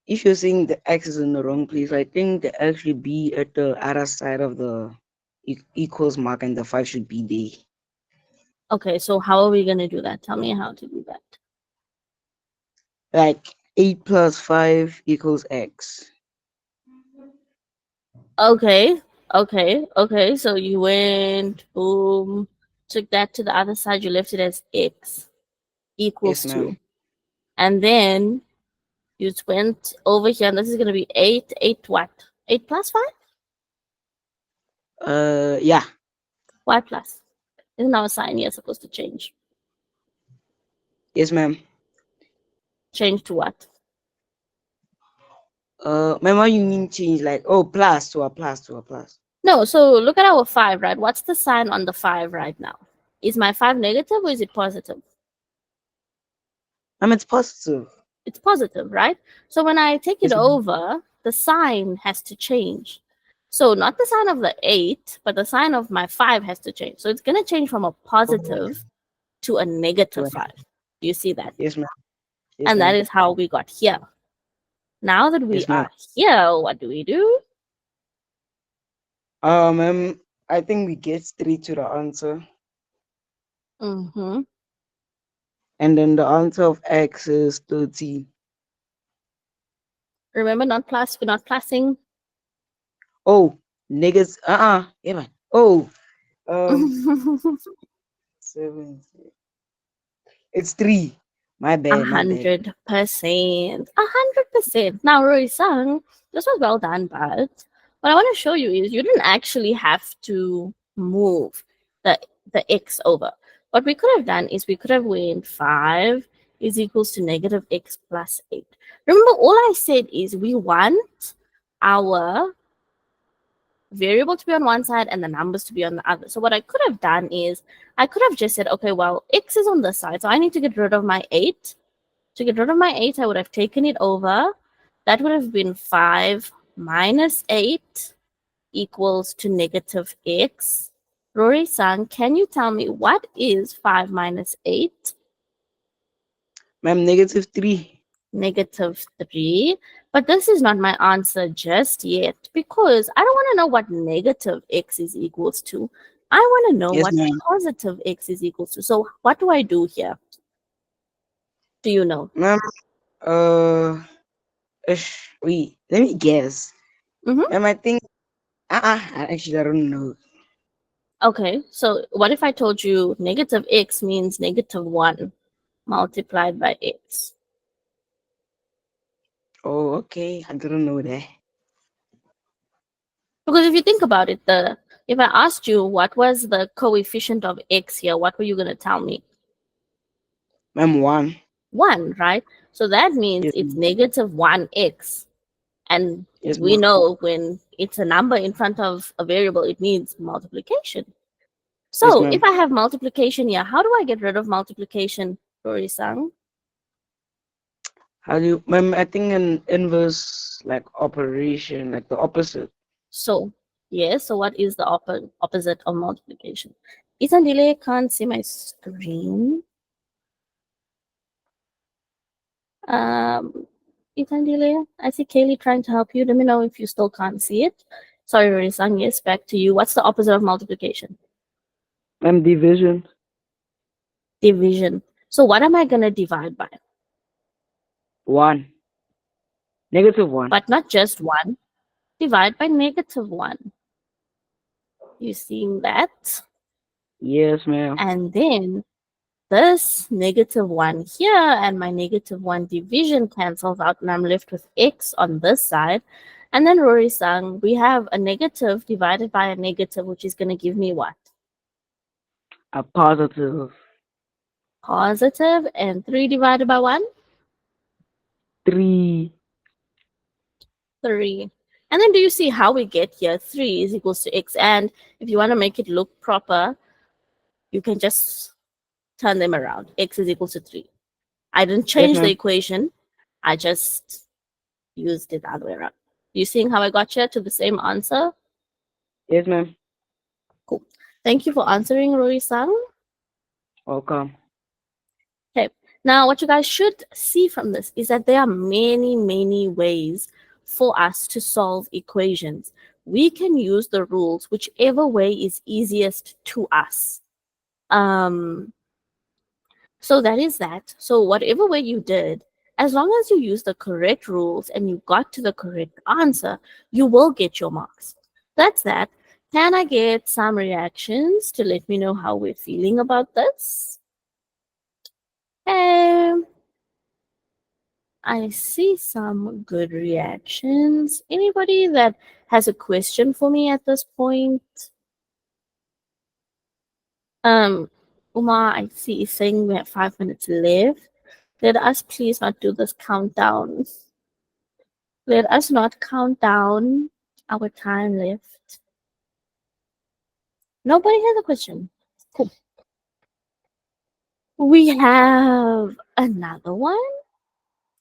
Speaker 5: If you're saying the X is in the wrong place, I think the X should be at the other side of the equals mark, and the 5 should be there.
Speaker 1: Okay, so how are we going to do that? Tell me how to do that.
Speaker 5: Like 8 plus 5 equals X.
Speaker 1: Okay. So you went, boom, took that to the other side. You left it as X equals
Speaker 5: Yes,
Speaker 1: 2.
Speaker 5: ma'am.
Speaker 1: And then you went over here, and this is going to be 8. 8 what? 8 plus 5?
Speaker 5: Yeah.
Speaker 1: Y plus. Isn't our sign here supposed to change?
Speaker 5: Yes, ma'am.
Speaker 1: Change to what?
Speaker 5: Ma'am, what you mean change? Like, oh, plus to a plus to a plus.
Speaker 1: No, so look at our 5, right? What's the sign on the 5 right now? Is my 5 negative or is it positive?
Speaker 5: Ma'am, it's positive.
Speaker 1: It's positive, right? So when I take it
Speaker 5: Yes, ma'am.
Speaker 1: over, the sign has to change. So not the sign of the 8, but the sign of my 5 has to change. So it's going to change from a
Speaker 5: Oh,
Speaker 1: positive to a
Speaker 5: to
Speaker 1: negative
Speaker 5: a,
Speaker 1: 5. Do you see that?
Speaker 5: yes, ma'am. Yes,
Speaker 1: And that
Speaker 5: ma'am.
Speaker 1: is how we got here. Now that we
Speaker 5: Yes, ma'am.
Speaker 1: are here, what do we do?
Speaker 5: Ma'am, I think we get straight to the answer.
Speaker 1: Mm-hmm.
Speaker 5: And then the answer of X is 13.
Speaker 1: Remember, not plus, we're not plussing.
Speaker 5: Oh, niggas. Yeah, man. Oh, um, 7. It's 3. My bad, my bad.
Speaker 1: 100%. 100%. Now, Roy Sang, this was well done, but what I want to show you is you didn't actually have to move the the x over. What we could have done is we could have went 5 is equals to negative x plus 8. Remember, all I said is we want our variable to be on one side and the numbers to be on the other. So what I could have done is I could have just said, okay, well, x is on this side, so I need to get rid of my 8. To get rid of my 8, I would have taken it over. That would have been 5 minus 8 equals to negative x. Rory-san, can you tell me what is 5 minus 8?
Speaker 5: Ma'am, negative 3.
Speaker 1: Negative 3. But this is not my answer just yet because I don't want to know what negative x is equals to. I want to know
Speaker 5: Yes,
Speaker 1: what
Speaker 5: ma'am.
Speaker 1: positive x is equals to. So what do I do here? Do you know?
Speaker 5: Ma'am, wait, let me guess.
Speaker 1: Mm-hmm.
Speaker 5: Ma'am, I think, actually, I don't know.
Speaker 1: Okay, so what if I told you negative x means negative 1 multiplied by x?
Speaker 5: Oh, okay. I didn't know that.
Speaker 1: Because if you think about it, If I asked you what was the coefficient of x here, what were you going to tell me?
Speaker 5: Ma'am, 1.
Speaker 1: 1, right? So that means
Speaker 5: Yes,
Speaker 1: it's
Speaker 5: ma'am.
Speaker 1: negative 1x. And
Speaker 5: Yes,
Speaker 1: we
Speaker 5: ma'am.
Speaker 1: know when it's a number in front of a variable, it means multiplication.
Speaker 5: Yes,
Speaker 1: So if
Speaker 5: ma'am.
Speaker 1: I have multiplication here, how do I get rid of multiplication, Rory-san?
Speaker 5: How do you, ma'am? I think an inverse like operation, like the opposite.
Speaker 1: So, yes, so what is the opposite of multiplication? Isandile can't see my screen. Itandile, I see Kaylee trying to help you. Let me know if you still can't see it. Sorry, Rory-san. Yes, back to you. What's the opposite of multiplication?
Speaker 5: Ma'am, division.
Speaker 1: Division. So what am I going to divide by?
Speaker 5: 1. Negative 1.
Speaker 1: But not just 1. Divide by negative 1. You seeing that?
Speaker 5: Yes, ma'am.
Speaker 1: And then this negative 1 here and my negative 1 division cancels out, and I'm left with x on this side. And then Rory-san, we have a negative divided by a negative, which is going to give me what?
Speaker 5: A positive.
Speaker 1: Positive. And 3 divided by 1?
Speaker 5: 3.
Speaker 1: 3. And then do you see how we get here? 3 is equals to x. And if you want to make it look proper, you can just turn them around. X is equal to 3. I didn't
Speaker 5: Yes,
Speaker 1: change the
Speaker 5: ma'am.
Speaker 1: equation. I just used it the other way around. You seeing how I got here to the same answer?
Speaker 5: Yes, ma'am.
Speaker 1: Cool. Thank you for answering, Rory-san.
Speaker 5: Welcome.
Speaker 1: Okay. Now, what you guys should see from this is that there are many, many ways for us to solve equations. We can use the rules whichever way is easiest to us. So that is that. So whatever way you did, as long as you use the correct rules and you got to the correct answer, you will get your marks. That's that. Can I get some reactions to let me know how we're feeling about this? I see some good reactions. Anybody that has a question for me at this point? Uma, I see is saying we have 5 minutes left. Let us please not do this countdown. Let us not count down our time left. Nobody has a question. Cool. We have another one,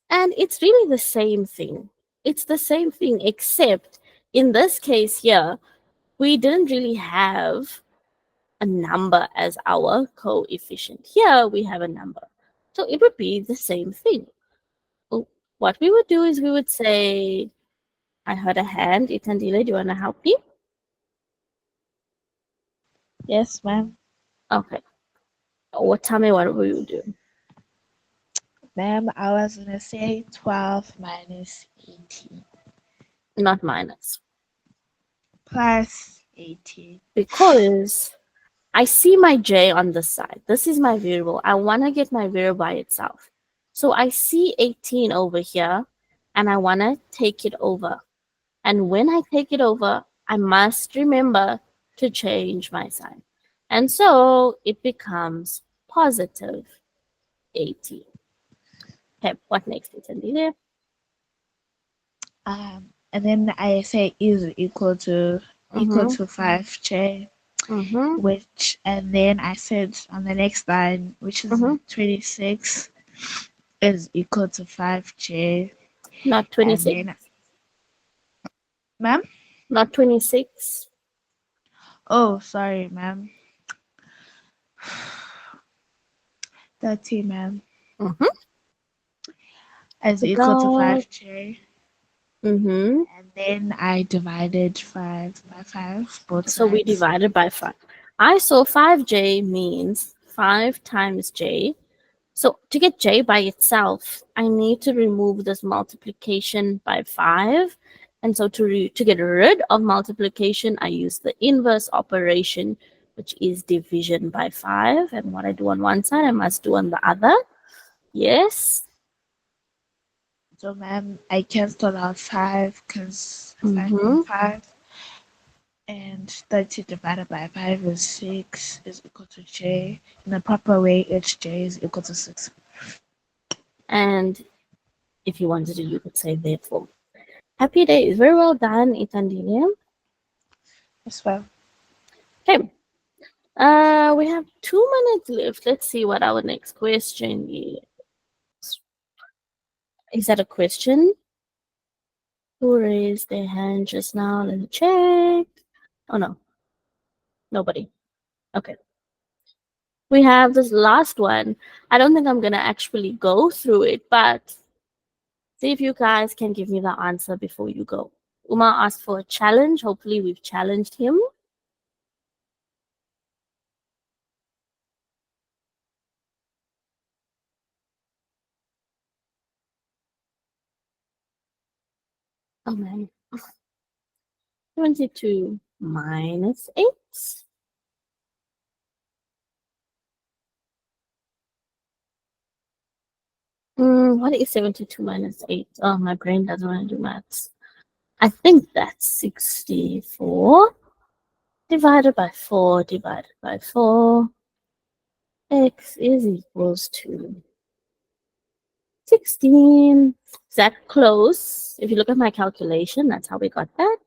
Speaker 1: and it's really the same thing. It's the same thing, except in this case here, we didn't really have a number as our coefficient. Here we have a number. So it would be the same thing. What we would do is we would say, I heard a hand. Itandile, do you want to help me?
Speaker 3: Yes, ma'am.
Speaker 1: Okay. What tell me what we would do?
Speaker 3: Ma'am, I was gonna say 12 minus 18
Speaker 1: Not minus.
Speaker 3: plus 18.
Speaker 1: Because I see my j on this side. This is my variable. I want to get my variable by itself. So I see 18 over here, and I want to take it over. And when I take it over, I must remember to change my sign. And so it becomes positive 18. Okay, what next? It's in there.
Speaker 3: And then I say is equal to 5j, which, and then I said on the next line, which is 26, is equal to 5j.
Speaker 1: Not 26.
Speaker 3: Then, ma'am?
Speaker 1: Not 26.
Speaker 3: Oh, sorry, ma'am. 30, ma'am. Is equal to 5j. And then I divided 5 by 5, both sides.
Speaker 1: So we divided by 5. I saw 5j means 5 times j. So to get j by itself, I need to remove this multiplication by 5. And so to get rid of multiplication, I use the inverse operation, which is division by 5. And what I do on one side, I must do on the other. Yes?
Speaker 3: So, ma'am, I cancelled out 5 because 5 and 5. And 30 divided by 5 is 6 is equal to j. In the proper way, it's j is equal to 6.
Speaker 1: And if you wanted to, you could say therefore. Happy days. Very well done, Itandile.
Speaker 3: As well.
Speaker 1: Okay. We have 2 minutes left. Let's see what our next question is. Is that a question? Who raised their hand just now? Let me check. Oh no. Nobody. Okay. We have this last one. I don't think I'm gonna actually go through it, but see if you guys can give me the answer before you go. Uma asked for a challenge. Hopefully we've challenged him. Oh man. 22 minus 8. What is 72 minus 8? Oh, my brain doesn't want to do maths. I think that's 64 divided by 4 divided by 4. X is equals to 16. Is that close? If you look at my calculation, that's how we got that.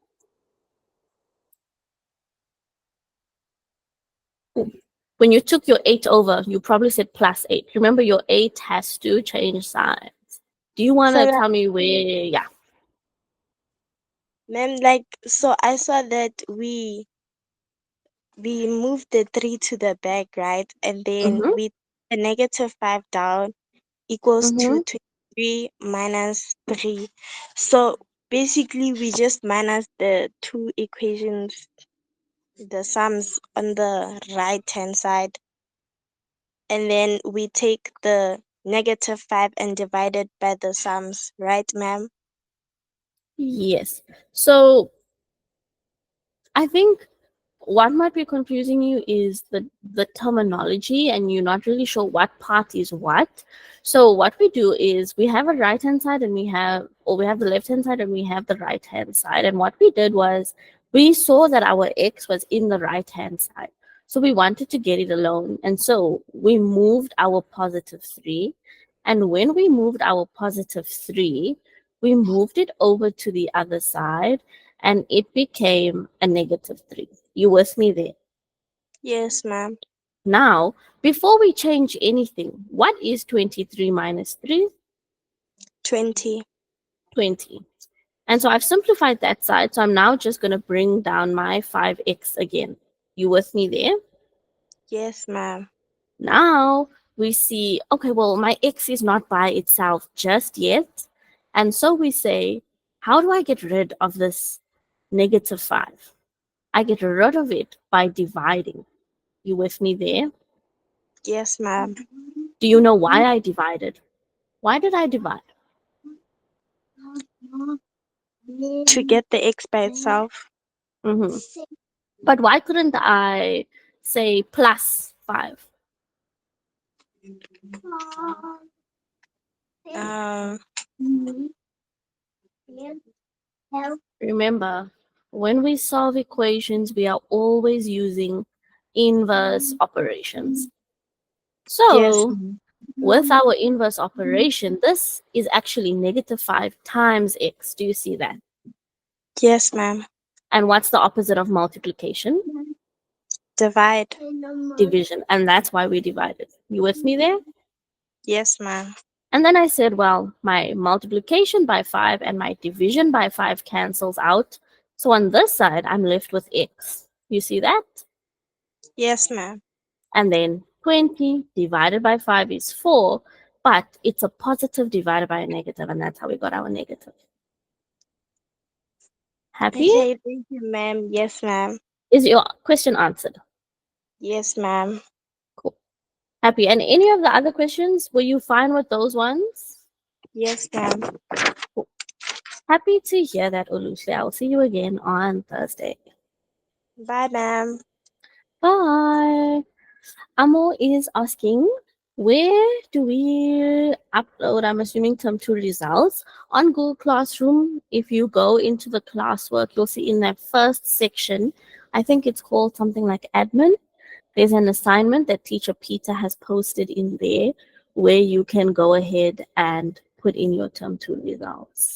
Speaker 1: When you took your 8 over, you probably said plus 8. Remember, your 8 has to change signs. Do you want to
Speaker 8: So,
Speaker 1: tell me where? Yeah.
Speaker 8: ma'am, so I saw that we moved the 3 to the back, right? And then
Speaker 1: Mm-hmm.
Speaker 8: we the -5 down equals
Speaker 1: Mm-hmm.
Speaker 8: to 23 minus 3. So basically, we just minus the two equations, the sums on the right-hand side, and then we take the -5 and divide it by the sums, right, ma'am?
Speaker 1: Yes. So I think what might be confusing you is the terminology, and you're not really sure what part is what. So what we do is we have a right hand side and we have the left hand side and we have the right hand side. And what we did was we saw that our x was in the right hand side. So we wanted to get it alone. And so we moved our +3. And when we moved our +3, we moved it over to the other side and it became a -3. You with me there?
Speaker 8: Yes, ma'am.
Speaker 1: Now, before we change anything, what is 23 minus 3?
Speaker 8: 20.
Speaker 1: 20. And so I've simplified that side. So I'm now just going to bring down my 5x again. You with me there?
Speaker 8: Yes, ma'am.
Speaker 1: Now we see, okay, well, my x is not by itself just yet. And so we say, how do I get rid of this -5? I get rid of it by dividing. You with me there?
Speaker 8: Yes, ma'am.
Speaker 1: Do you know why I divided? Why did I divide?
Speaker 8: To get the x by itself.
Speaker 1: Hmm. But why couldn't I say +5?
Speaker 8: Um,
Speaker 1: Remember, when we solve equations, we are always using inverse operations.
Speaker 8: yes,
Speaker 1: So,
Speaker 8: ma'am.
Speaker 1: with our inverse operation, this is actually -5 times x. Do you see that?
Speaker 8: Yes, ma'am.
Speaker 1: And what's the opposite of multiplication?
Speaker 8: Divide.
Speaker 1: Division. And that's why we divided. You with me there?
Speaker 8: Yes, ma'am.
Speaker 1: And then I said, well, my multiplication by 5 and my division by 5 cancels out. So on this side, I'm left with x. You see that?
Speaker 8: Yes, ma'am.
Speaker 1: And then 20 divided by 5 is 4, but it's a positive divided by a negative, and that's how we got our negative. Happy?
Speaker 8: Okay, thank you, ma'am. Yes, ma'am.
Speaker 1: Is your question answered?
Speaker 8: Yes, ma'am.
Speaker 1: Cool. Happy. And any of the other questions, were you fine with those ones?
Speaker 8: Yes, ma'am.
Speaker 1: Cool. Happy to hear that, Olusi. I'll see you again on Thursday.
Speaker 8: Bye, ma'am.
Speaker 1: Bye. Amo is asking, Where do we upload, I'm assuming, term 2 results? On Google Classroom, if you go into the classwork, you'll see in that first section, I think it's called something like admin. There's an assignment that teacher Peter has posted in there where you can go ahead and put in your term 2 results.